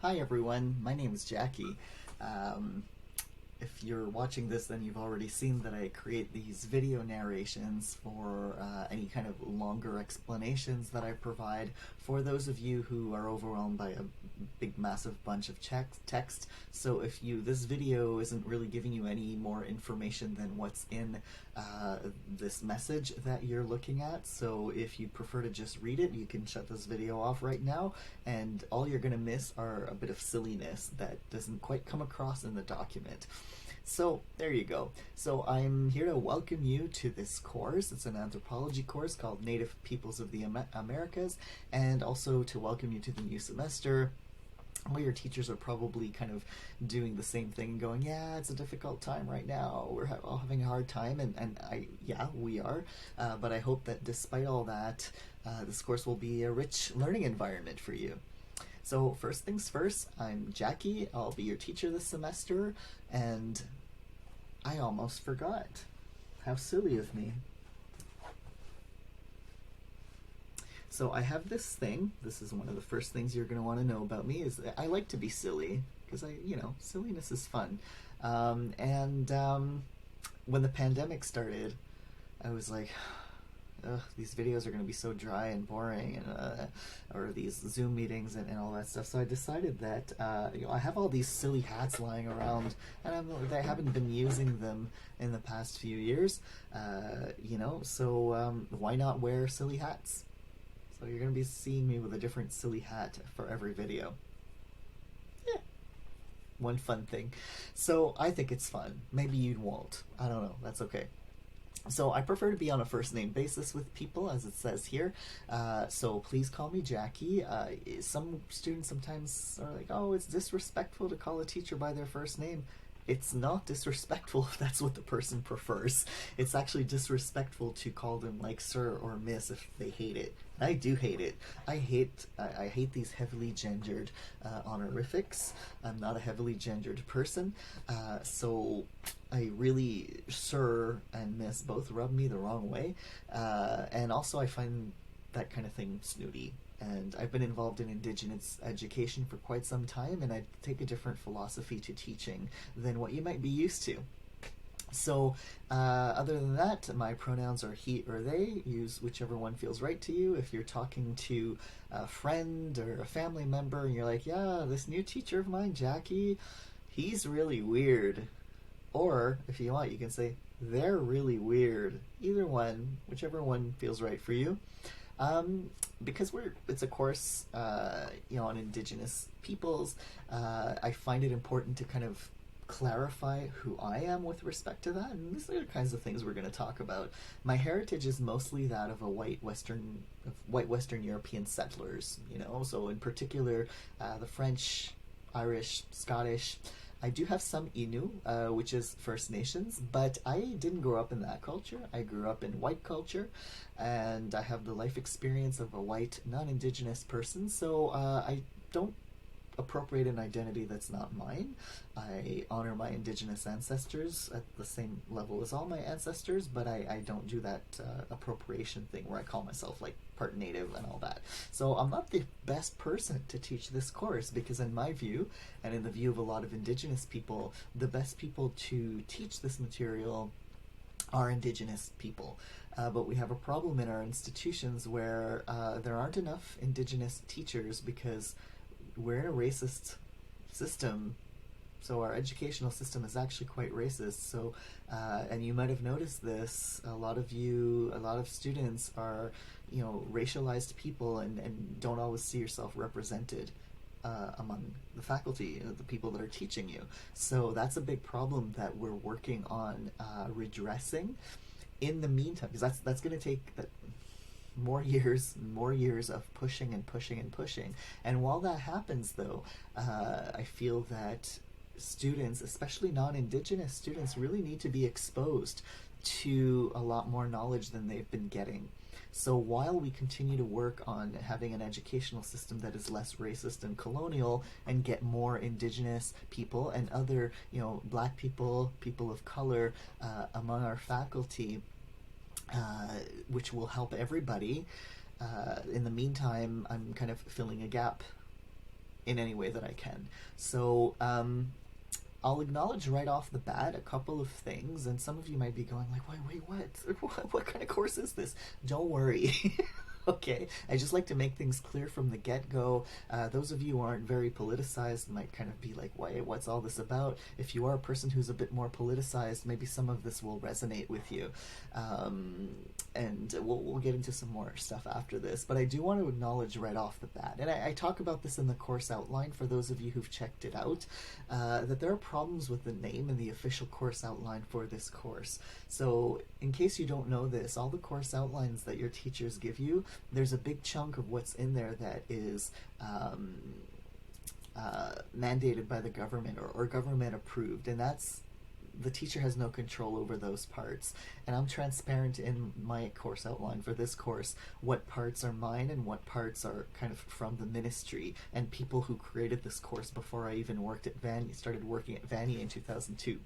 Hi everyone, my name is Jackie. Um, if you're watching this, then you've already seen that I create these video narrations for any kind of longer explanations that I provide for those of you who are overwhelmed by a big massive bunch of text. So if this video isn't really giving you any more information than what's in this message that you're looking at, so if you prefer to just read it, you can shut this video off right now, and all you're going to miss are a bit of silliness that doesn't quite come across in the document. So there you go. So I'm here to welcome you to this course. It's an anthropology course called Native Peoples of the Americas, and also to welcome you to the new semester. All your teachers are probably kind of doing the same thing, going, yeah, it's a difficult time right now. We're all having a hard time, and yeah, we are. But I hope that despite all that, this course will be a rich learning environment for you. So first things first, I'm Jackie. I'll be your teacher this semester, and I almost forgot. How silly of me. So I have this thing. This is one of the first things you're going to want to know about me, is that I like to be silly, because silliness is fun. When the pandemic started, I was like, ugh, these videos are going to be so dry and boring, and or these Zoom meetings and all that stuff. So I decided that I have all these silly hats lying around, and I haven't been using them in the past few years. So why not wear silly hats? So you're going to be seeing me with a different silly hat for every video. Yeah, one fun thing. So I think it's fun. Maybe you won't. I don't know. That's okay. So I prefer to be on a first name basis with people, as it says here. So please call me Jackie. Some students sometimes are like, oh, it's disrespectful to call a teacher by their first name. It's not disrespectful if that's what the person prefers. It's actually disrespectful to call them like sir or miss if they hate it. And I do hate it. I hate these heavily gendered honorifics. I'm not a heavily gendered person, so I really, sir and miss both rub me the wrong way, and also I find that kind of thing snooty. And I've been involved in Indigenous education for quite some time, and I take a different philosophy to teaching than what you might be used to. So, other than that, my pronouns are he or they. Use whichever one feels right to you. If you're talking to a friend or a family member and you're like, yeah, this new teacher of mine, Jackie, he's really weird. Or, if you want, you can say, they're really weird. Either one, whichever one feels right for you. Because it's a course, on Indigenous peoples, I find it important to kind of clarify who I am with respect to that, and these are the kinds of things we're going to talk about. My heritage is mostly that of white Western European settlers, so in particular, the French, Irish, Scottish. I do have some Innu, which is First Nations, but I didn't grow up in that culture. I grew up in white culture, and I have the life experience of a white, non-Indigenous person, so I don't appropriate an identity that's not mine. I honor my Indigenous ancestors at the same level as all my ancestors, but I don't do that appropriation thing where I call myself like part native and all that. So I'm not the best person to teach this course, because in my view, and in the view of a lot of Indigenous people, the best people to teach this material are Indigenous people. But we have a problem in our institutions where there aren't enough Indigenous teachers, because we're in a racist system. So our educational system is actually quite racist. So, and you might have noticed this, a lot of students are, racialized people, and don't always see yourself represented among the faculty, the people that are teaching you. So that's a big problem that we're working on redressing. In the meantime, because that's going to take more years of pushing and pushing and pushing. And while that happens, though, I feel that students, especially non-Indigenous students, really need to be exposed to a lot more knowledge than they've been getting. So while we continue to work on having an educational system that is less racist and colonial, and get more Indigenous people and other, Black people, people of color among our faculty, which will help everybody. In the meantime, I'm kind of filling a gap in any way that I can. So I'll acknowledge right off the bat a couple of things, and some of you might be going like, wait, what kind of course is this? Don't worry. Okay, I just like to make things clear from the get-go. Those of you who aren't very politicized might kind of be like, what's all this about? If you are a person who's a bit more politicized, maybe some of this will resonate with you. And we'll get into some more stuff after this. But I do want to acknowledge right off the bat, and I talk about this in the course outline for those of you who've checked it out, that there are problems with the name and the official course outline for this course. So in case you don't know this, all the course outlines that your teachers give you, there's a big chunk of what's in there that is mandated by the government or government approved, and that's the teacher has no control over those parts. And I'm transparent in my course outline for this course what parts are mine and what parts are kind of from the ministry and people who created this course before I even started working at Vanier in 2002.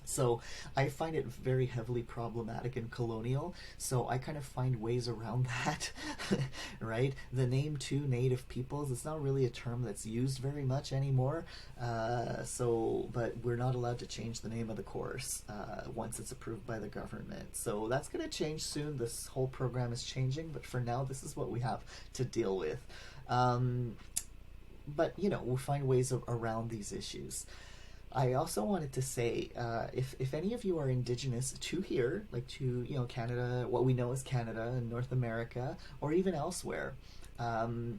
So I find it very heavily problematic and colonial, so I kind of find ways around that, right? The name to Native peoples, it's not really a term that's used very much anymore, but we're not allowed to change the name of the course once it's approved by the government. So that's going to change soon. This whole program is changing, but for now this is what we have to deal with. But, we'll find ways around these issues. I also wanted to say, if any of you are Indigenous to here, like to, Canada, what we know as Canada and North America, or even elsewhere, some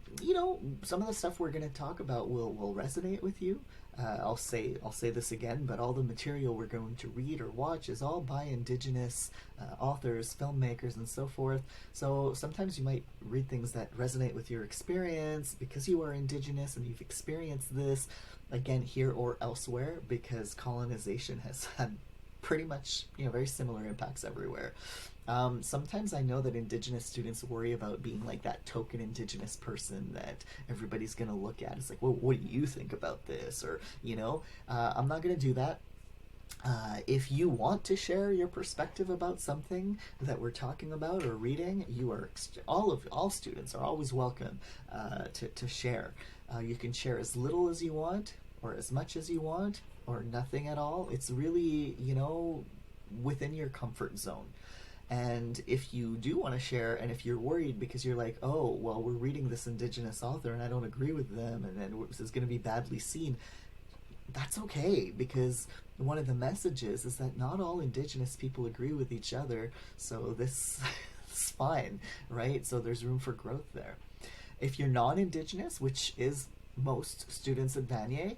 of the stuff we're going to talk about will resonate with you. I'll say this again, but all the material we're going to read or watch is all by Indigenous authors, filmmakers, and so forth. So sometimes you might read things that resonate with your experience because you are Indigenous and you've experienced this, again, here or elsewhere, because colonization has had pretty much, very similar impacts everywhere. Sometimes I know that Indigenous students worry about being like that token Indigenous person that everybody's going to look at. It's like, well, what do you think about this? Or, I'm not going to do that. If you want to share your perspective about something that we're talking about or reading, you are all students are always welcome to share. You can share as little as you want, or as much as you want, or nothing at all. It's really, within your comfort zone. And if you do want to share, and if you're worried because you're like, oh, well, we're reading this Indigenous author and I don't agree with them, and then this is going to be badly seen, that's okay, because one of the messages is that not all Indigenous people agree with each other, so this is fine, right? So there's room for growth there. If you're non-Indigenous, which is most students at Vanier,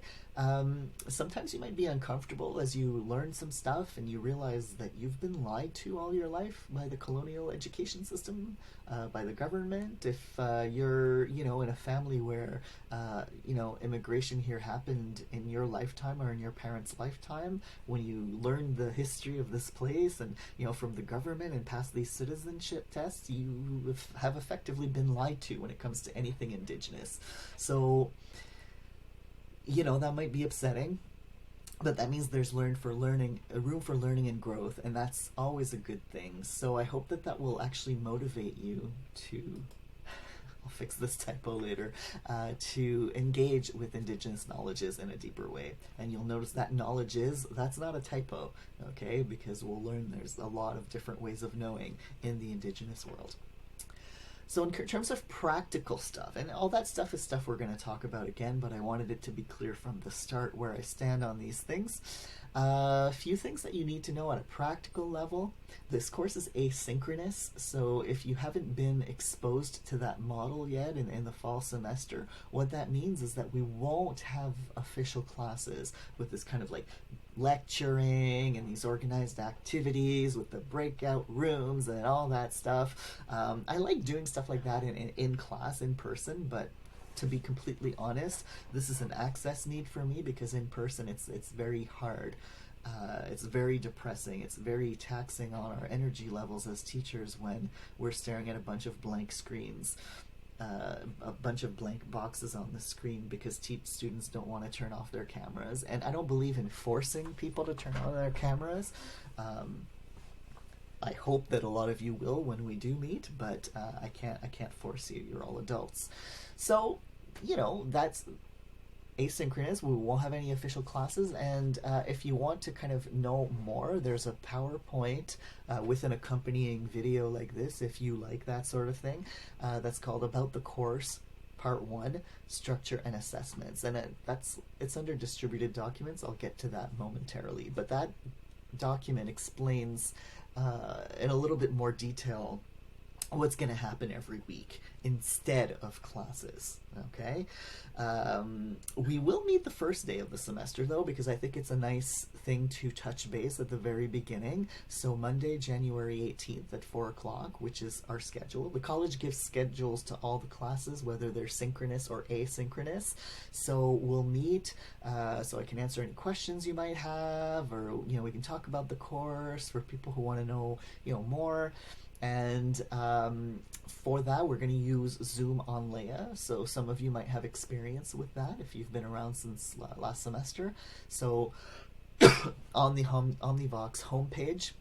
sometimes you might be uncomfortable as you learn some stuff and you realize that you've been lied to all your life by the colonial education system, by the government. If you're, in a family where, immigration here happened in your lifetime or in your parents' lifetime, when you learned the history of this place and, from the government and passed these citizenship tests, you have effectively been lied to when it comes to anything Indigenous. So, that might be upsetting, but that means there's room for learning and growth, and that's always a good thing. So I hope that will actually motivate you to, I'll fix this typo later, to engage with Indigenous knowledges in a deeper way. And you'll notice that that's not a typo, okay? Because we'll learn there's a lot of different ways of knowing in the Indigenous world. So in terms of practical stuff, and all that stuff is stuff we're going to talk about again, but I wanted it to be clear from the start where I stand on these things. A few things that you need to know at a practical level. This course is asynchronous, so if you haven't been exposed to that model yet in the fall semester, what that means is that we won't have official classes with this kind of like lecturing and these organized activities with the breakout rooms and all that stuff. I like doing stuff like that in class, in person, but to be completely honest, this is an access need for me because in person it's very hard. It's very depressing. It's very taxing on our energy levels as teachers when we're staring at a bunch of blank screens. A bunch of blank boxes on the screen because students don't want to turn off their cameras, and I don't believe in forcing people to turn on their cameras. I hope that a lot of you will when we do meet, but I can't force you. You're all adults, so that's asynchronous. We won't have any official classes, and if you want to kind of know more, there's a PowerPoint with an accompanying video like this, if you like that sort of thing, that's called About the Course Part 1, Structure and Assessments. And it's under Distributed Documents. I'll get to that momentarily. But that document explains in a little bit more detail what's going to happen every week instead of classes. Okay, we will meet the first day of the semester though, because I think it's a nice thing to touch base at the very beginning. So Monday, January 18th at 4 o'clock, which is our schedule. The college gives schedules to all the classes, whether they're synchronous or asynchronous. So we'll meet so I can answer any questions you might have, or we can talk about the course for people who want to know more. And for that, we're going to use Zoom on Leia. So some of you might have experience with that if you've been around since last semester. So on the Omnivox homepage,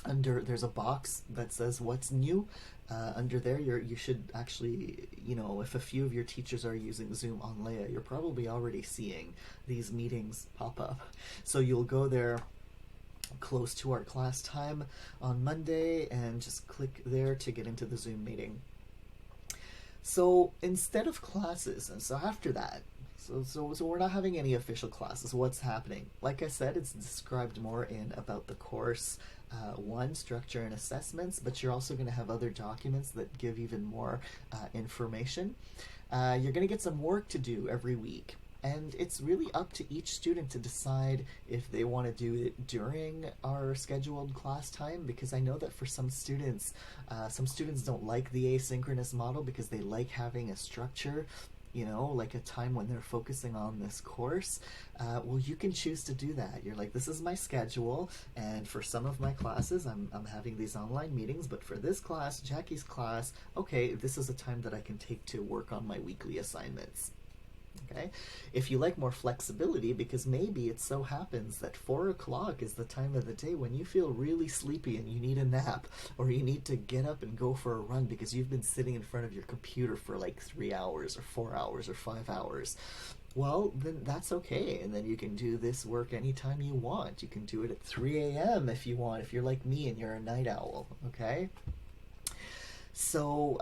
there's a box that says what's new. Under there, you should actually, if a few of your teachers are using Zoom on Leia, you're probably already seeing these meetings pop up. So you'll go there close to our class time on Monday and just click there to get into the Zoom meeting. So instead of classes, and so after that, so we're not having any official classes. What's happening? Like I said, it's described more in About the Course 1, Structure and Assessments, but you're also going to have other documents that give even more information. You're going to get some work to do every week. And it's really up to each student to decide if they want to do it during our scheduled class time, because I know that for some students don't like the asynchronous model because they like having a structure, like a time when they're focusing on this course. Well, you can choose to do that. You're like, this is my schedule, and for some of my classes, I'm having these online meetings, but for this class, Jackie's class, okay, this is a time that I can take to work on my weekly assignments. Okay, if you like more flexibility, because maybe it so happens that 4 o'clock is the time of the day when you feel really sleepy and you need a nap, or you need to get up and go for a run because you've been sitting in front of your computer for like 3 hours or 4 hours or 5 hours. Well, then that's okay, and then you can do this work anytime you want. You can do it at 3 a.m. if you want, if you're like me and you're a night owl, okay? So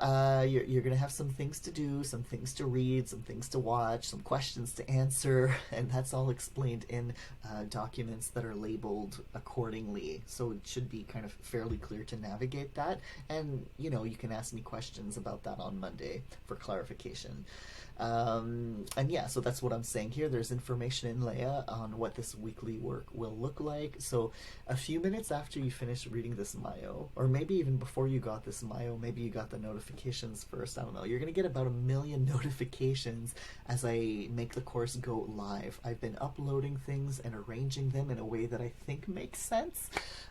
you're going to have some things to do, some things to read, some things to watch, some questions to answer, and that's all explained in documents that are labeled accordingly. So it should be kind of fairly clear to navigate that, and you can ask me questions about that on Monday for clarification. And yeah, so that's what I'm saying here. There's information in Leia on what this weekly work will look like. So a few minutes after you finish reading this Mayo, or maybe even before you got this Mayo, maybe you got the notifications first, I don't know, you're going to get about 1 million notifications as I make the course go live. I've been uploading things and arranging them in a way that I think makes sense.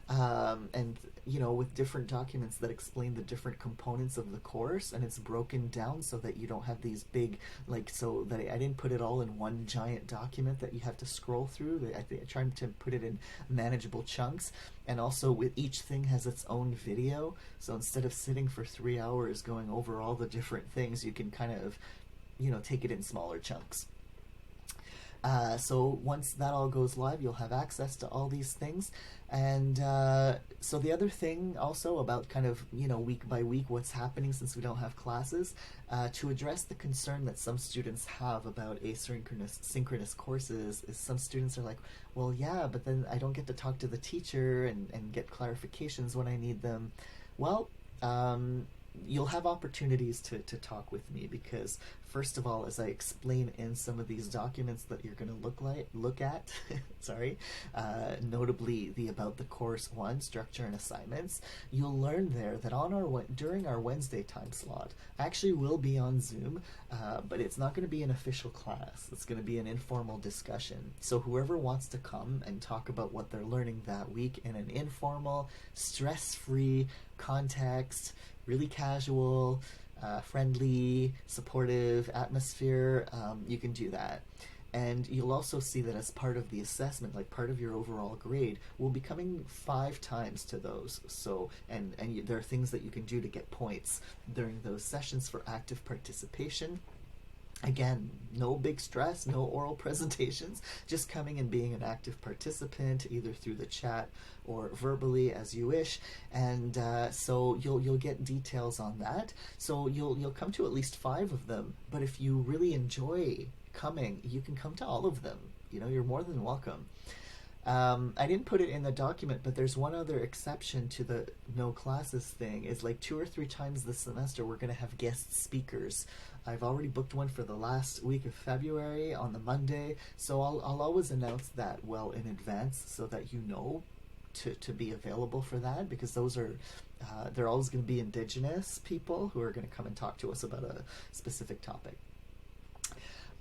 And with different documents that explain the different components of the course, and it's broken down so that you don't have these big, so that I didn't put it all in one giant document that you have to scroll through. I tried to put it in manageable chunks, and also with each thing has its own video, so instead of sitting for 3 hours going over all the different things, you can kind of take it in smaller chunks. So once that all goes live, you'll have access to all these things. And so the other thing also about kind of, week by week, what's happening since we don't have classes, to address the concern that some students have about synchronous courses, is some students are like, well, yeah, but then I don't get to talk to the teacher and get clarifications when I need them. Well, you'll have opportunities to talk with me, because first of all, as I explain in some of these documents that you're going to look at, sorry, notably the About the Course 1, Structure and Assignments, you'll learn there that during our Wednesday time slot, I actually will be on Zoom, but it's not going to be an official class. It's going to be an informal discussion. So whoever wants to come and talk about what they're learning that week in an informal, stress-free context, really casual, friendly, supportive atmosphere, you can do that. And you'll also see that as part of the assessment, like part of your overall grade, will be coming 5 times to those. So, and there are things that you can do to get points during those sessions for active participation. Again, no big stress, no oral presentations, just coming and being an active participant, either through the chat or verbally as you wish. And so you'll get details on that. So you'll come to at least 5 of them. But if you really enjoy coming, you can come to all of them. You know, you're more than welcome. I didn't put it in the document, but there's one other exception to the no classes thing. Is like 2 or 3 times this semester we're going to have guest speakers. I've already booked one for the last week of February on the Monday, so I'll always announce that well in advance so that you know to be available for that, because those are they're always going to be Indigenous people who are going to come and talk to us about a specific topic.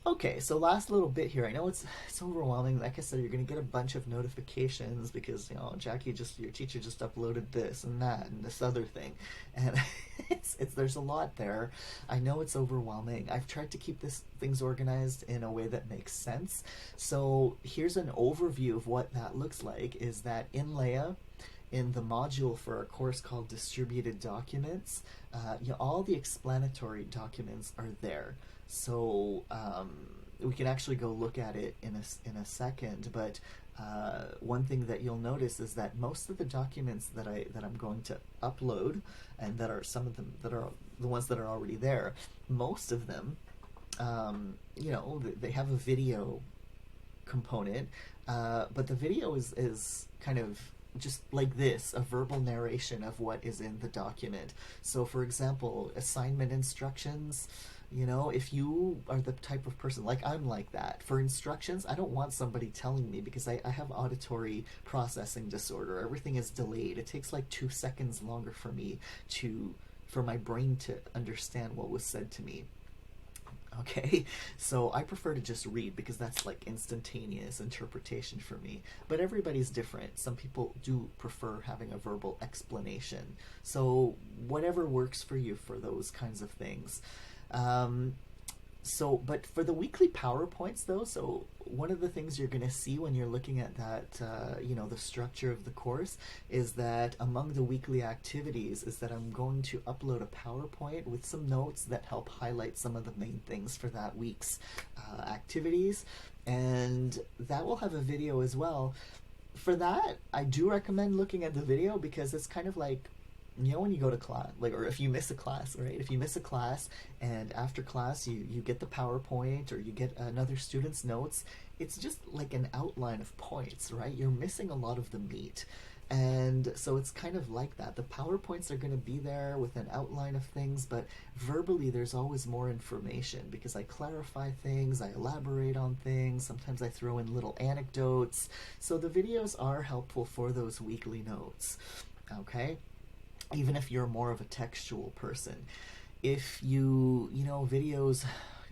Okay, so last little bit here. I know it's overwhelming. Like I said, you're going to get a bunch of notifications because, you know, Jackie, your teacher just uploaded this and that and this other thing. And it's there's a lot there. I know it's overwhelming. I've tried to keep things organized in a way that makes sense. So here's an overview of what that looks like, is that in Leia, in the module for a course called Distributed Documents, all the explanatory documents are there. So we can actually go look at it in a second. But one thing that you'll notice is that most of the documents that I'm going to upload, and that are some of them that are the ones that are already there, most of them, they have a video component, but the video is kind of just like this, a verbal narration of what is in the document. So for example, assignment instructions, you know, if you are the type of person, like I'm like that, for instructions, I don't want somebody telling me, because I have auditory processing disorder. Everything is delayed. It takes like 2 seconds longer for my brain to understand what was said to me. Okay, so I prefer to just read, because that's like instantaneous interpretation for me. But everybody's different. Some people do prefer having a verbal explanation. So whatever works for you for those kinds of things. But for the weekly PowerPoints though, so one of the things you're going to see when you're looking at that, the structure of the course, is that among the weekly activities is that I'm going to upload a PowerPoint with some notes that help highlight some of the main things for that week's activities. And that will have a video as well. For that, I do recommend looking at the video, because it's kind of like, you know, when you go to class, like, or if you miss a class, right? If you miss a class and after class you get the PowerPoint, or you get another student's notes, it's just like an outline of points, right? You're missing a lot of the meat. And so it's kind of like that. The PowerPoints are going to be there with an outline of things, but verbally there's always more information, because I clarify things, I elaborate on things, sometimes I throw in little anecdotes. So the videos are helpful for those weekly notes, okay? Even if you're more of a textual person. If videos,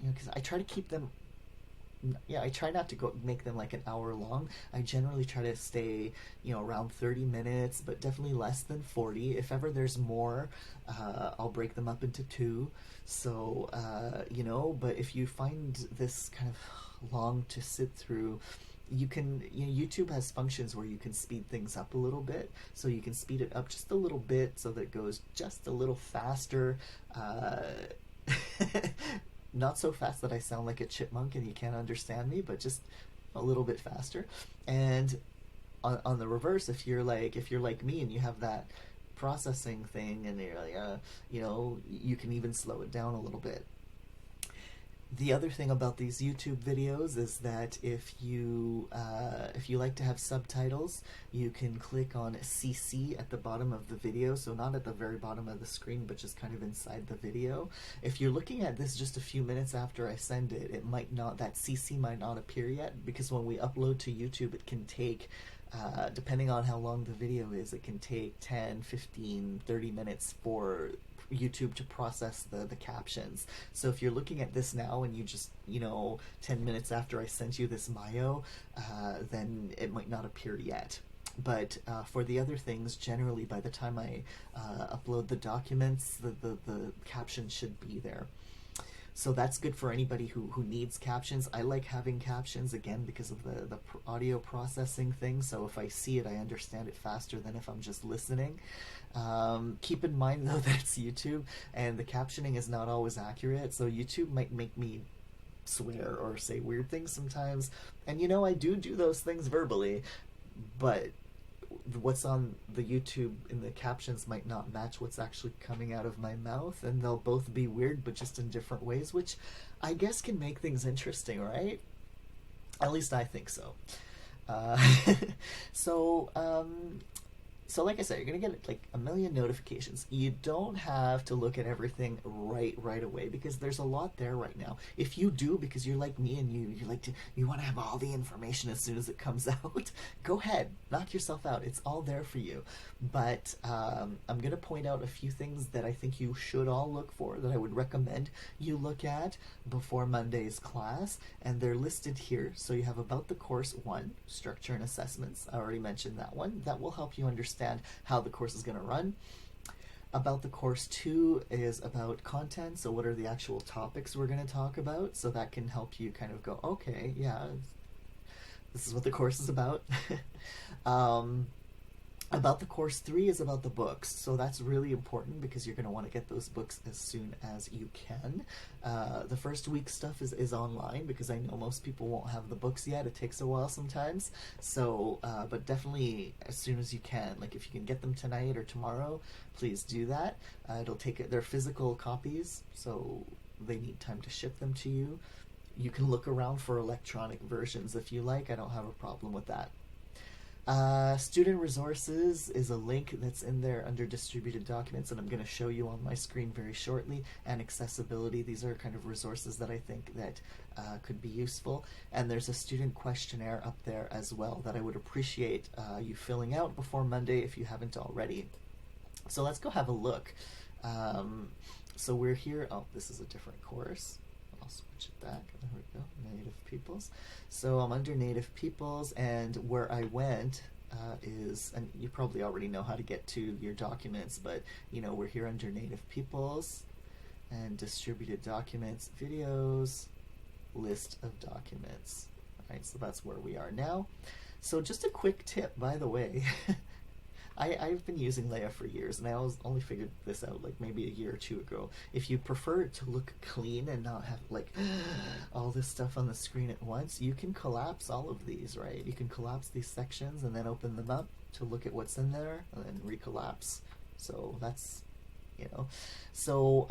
because I try to keep them, I try not to make them like an hour long. I generally try to stay, around 30 minutes, but definitely less than 40. If ever there's more, I'll break them up into 2. So, but if you find this kind of long to sit through, you can, YouTube has functions where you can speed things up a little bit, so you can speed it up just a little bit so that it goes just a little faster. Not so fast that I sound like a chipmunk and you can't understand me, but just a little bit faster. And on the reverse, if you're like me and you have that processing thing, and you're like, you can even slow it down a little bit. The other thing about these YouTube videos is that if you like to have subtitles, you can click on CC at the bottom of the video, so not at the very bottom of the screen, but just kind of inside the video. If you're looking at this just a few minutes after I send it, that CC might not appear yet, because when we upload to YouTube, it can take, depending on how long the video is, it can take 10, 15, 30 minutes for YouTube to process the captions. So if you're looking at this now and you just, 10 minutes after I sent you this Mayo, then it might not appear yet. But for the other things, generally by the time I upload the documents, the caption should be there. So that's good for anybody who needs captions. I like having captions, again, because of the audio processing thing. So if I see it, I understand it faster than if I'm just listening. Keep in mind, though, that it's YouTube, and the captioning is not always accurate. So YouTube might make me swear or say weird things sometimes. And you know, I do those things verbally, but what's on the YouTube in the captions might not match what's actually coming out of my mouth, and they'll both be weird, but just in different ways, which I guess can make things interesting, right? At least I think so. Uh, so, so like I said, you're gonna get like a million notifications. You don't have to look at everything right away because there's a lot there right now. If you do, because you're like me and you like to, you want to have all the information as soon as it comes out, go ahead, knock yourself out. It's all there for you. But I'm gonna point out a few things that I think you should all look for, that I would recommend you look at before Monday's class, and they're listed here. So you have about the course 1, structure and assessments. I already mentioned that one. That will help you understand how the course is going to run. About the course 2 is about content, so what are the actual topics we're going to talk about, so that can help you kind of go, okay, yeah, this is what the course is about. About the course 3 is about the books, so that's really important because you're going to want to get those books as soon as you can. The first week stuff is online because I know most people won't have the books yet. It takes a while sometimes, so but definitely as soon as you can. Like if you can get them tonight or tomorrow, please do that. It'll take it. They're physical copies, so they need time to ship them to you. You can look around for electronic versions if you like. I don't have a problem with that. Student resources is a link that's in there under distributed documents, and I'm going to show you on my screen very shortly. And accessibility, these are kind of resources that I think that could be useful. And there's a student questionnaire up there as well that I would appreciate you filling out before Monday if you haven't already. So let's go have a look. So we're here. Oh, this is a different course. I'll switch it back. There we go. Native Peoples. So I'm under Native Peoples, and where I went is, and you probably already know how to get to your documents, but you know, we're here under Native Peoples and distributed documents, videos, list of documents. All right, so that's where we are now. So just a quick tip, by the way. I've been using Leia for years, and I only figured this out like maybe a year or two ago. If you prefer it to look clean and not have like all this stuff on the screen at once, you can collapse all of these, right? You can collapse these sections and then open them up to look at what's in there and then recollapse. So that's, you know. So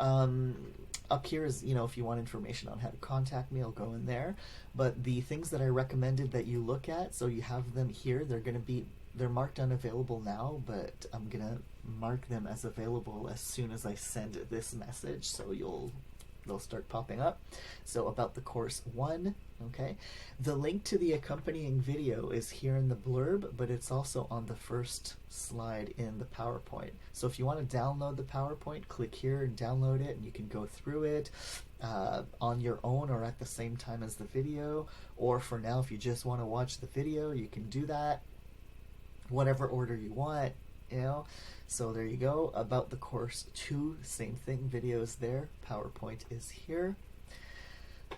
up here is, you know, if you want information on how to contact me, I'll go in there. But the things that I recommended that you look at, so you have them here, they're marked unavailable now, but I'm gonna mark them as available as soon as I send this message, so they'll start popping up. So about the course 1, okay. The link to the accompanying video is here in the blurb, but it's also on the first slide in the PowerPoint. So if you want to download the PowerPoint, click here and download it, and you can go through it on your own or at the same time as the video. Or for now, if you just want to watch the video, you can do that. Whatever order you want, you know. So there you go. About the course 2, same thing. Videos there. PowerPoint is here.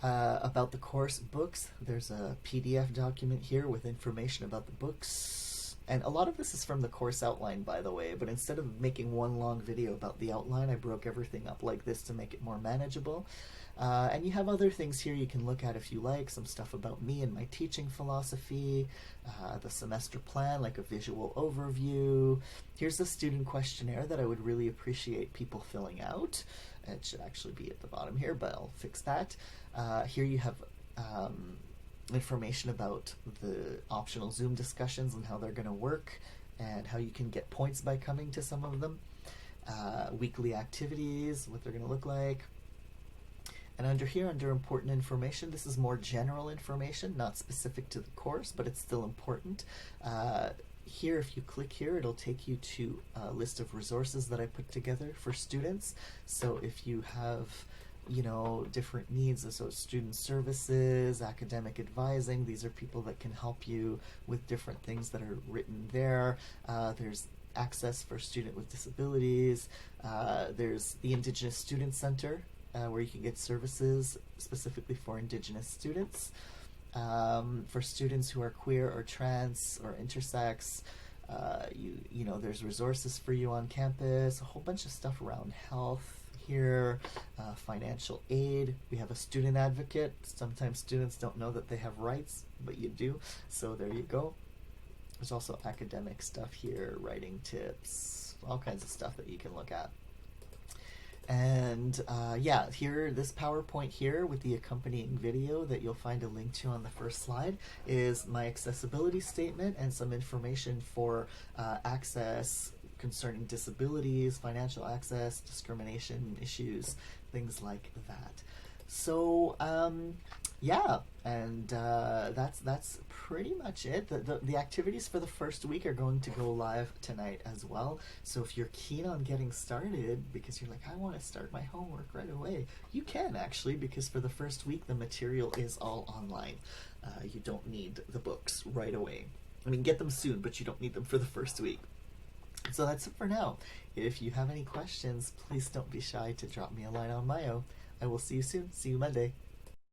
About the course books, there's a PDF document here with information about the books. And a lot of this is from the course outline, by the way, but instead of making one long video about the outline, I broke everything up like this to make it more manageable. And you have other things here you can look at if you like, some stuff about me and my teaching philosophy, the semester plan, like a visual overview. Here's a student questionnaire that I would really appreciate people filling out. It should actually be at the bottom here, but I'll fix that. Here you have information about the optional Zoom discussions and how they're going to work and how you can get points by coming to some of them. Weekly activities, what they're going to look like. And under here, under important information, this is more general information, not specific to the course, but it's still important. Here, if you click here, it'll take you to a list of resources that I put together for students. So if you have, you know, different needs, so student services, academic advising, these are people that can help you with different things that are written there. There's access for student with disabilities. There's the Indigenous Student Center, where you can get services specifically for Indigenous students. For students who are queer or trans or intersex, you know, there's resources for you on campus, a whole bunch of stuff around health here, financial aid. We have a student advocate. Sometimes students don't know that they have rights, but you do. So there you go. There's also academic stuff here, writing tips, all kinds of stuff that you can look at. And yeah, here, this PowerPoint here with the accompanying video that you'll find a link to on the first slide is my accessibility statement and some information for access concerning disabilities, financial access, discrimination issues, things like that. So yeah, and that's pretty much it. The activities for the first week are going to go live tonight as well. So if you're keen on getting started, because you're like, I want to start my homework right away, you can actually, because for the first week the material is all online. You don't need the books right away. I mean, get them soon, but you don't need them for the first week. So that's it for now. If you have any questions, please don't be shy to drop me a line on Mayo. I will see you soon. See you Monday.